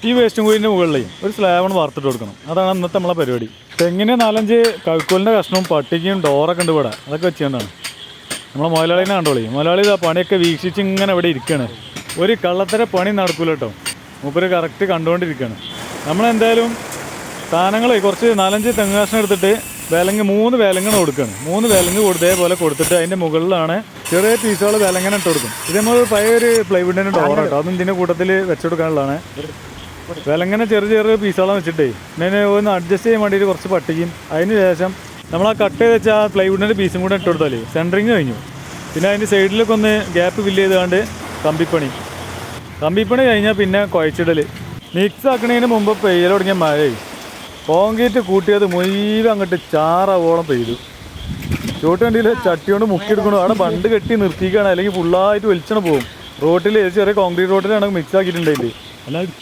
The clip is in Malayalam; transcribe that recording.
ഈ വേസ്റ്റും കൂടിൻ്റെ മുകളിൽ ഒരു സ്ലാബാണ് വാർത്തിട്ട് കൊടുക്കണം. അതാണ് അന്നത്തെ നമ്മളെ പരിപാടി. തെങ്ങിന് 4-5 കഴുക്കോലിൻ്റെ കഷ്ണവും പട്ടികയും ഡോറൊക്കെ ഉണ്ട് ഇവിടെ. അതൊക്കെ വെച്ചുകൊണ്ടാണ് നമ്മളെ മുതലാളിനെ കണ്ടോളി. മുതലാളി ആ പണിയൊക്കെ വീക്ഷിച്ച് ഇങ്ങനെ ഇവിടെ ഇരിക്കുകയാണ്. ഒരു കള്ളത്തര പണി നടക്കൂല കേട്ടോ. മൂപ്പര് കറക്റ്റ് കണ്ടുകൊണ്ടിരിക്കുകയാണ്. നമ്മളെന്തായാലും സാധനങ്ങൾ കുറച്ച് 4-5 തെങ്ങ് കഷ്ണം എടുത്തിട്ട് 3 വേലങ്ങണ കൊടുക്കുകയാണ്. 3 വേലങ്ങ് ഇതേപോലെ കൊടുത്തിട്ട് അതിൻ്റെ മുകളിലാണ് ചെറിയ പീസുകൾ വേലങ്ങനെ ഇട്ട് കൊടുക്കും. ഇത് നമ്മൾ പഴയ ഒരു പ്ലൈവുഡിൻ്റെ ഡോർ കേട്ടോ. അതും ഇതിൻ്റെ കൂട്ടത്തിൽ വെച്ചെടുക്കാനുള്ളതാണ്. വിലങ്ങനെ ചെറിയ പീസുകളാണ് വെച്ചിട്ടേ പിന്നെ ഒന്ന് അഡ്ജസ്റ്റ് ചെയ്യാൻ വേണ്ടിയിട്ട് കുറച്ച് പട്ടിക്കും. അതിന് ശേഷം നമ്മൾ ആ കട്ട് ചെയ്ത് വെച്ചാൽ ആ പ്ലൈവുഡിൻ്റെ പീസും കൂടെ ഇട്ട് കൊടുത്താൽ സെൻറ്ററിങ് കഴിഞ്ഞു. പിന്നെ അതിൻ്റെ സൈഡിലൊക്കെ ഒന്ന് ഗ്യാപ്പ് ഫില്ല് ചെയ്തുകൊണ്ട് കമ്പിപ്പണി കഴിഞ്ഞാൽ പിന്നെ കുഴച്ചിടൽ. മിക്സ് ആക്കണതിന് മുമ്പ് പെയ്യൽ തുടങ്ങിയ മഴയായി. കോൺക്രീറ്റ് കൂട്ടിയത് മുഴുവൻ അങ്ങോട്ട് ചാറവോളം പെയ്തു. ചോട്ടുവണ്ടിയിൽ ചട്ടി കൊണ്ട് മുക്കിയെടുക്കണം. അവിടെ ബണ്ട് കെട്ടി നിർത്തിക്കുകയാണ്. അല്ലെങ്കിൽ ഫുള്ളായിട്ട് വലിച്ചണ പോകും. റോട്ടിൽ ചെറിയ കോൺക്രീറ്റ് റോട്ടിലാണ് മിക്സ് ആക്കിയിട്ടുണ്ടെങ്കിൽ അല്ലാതെ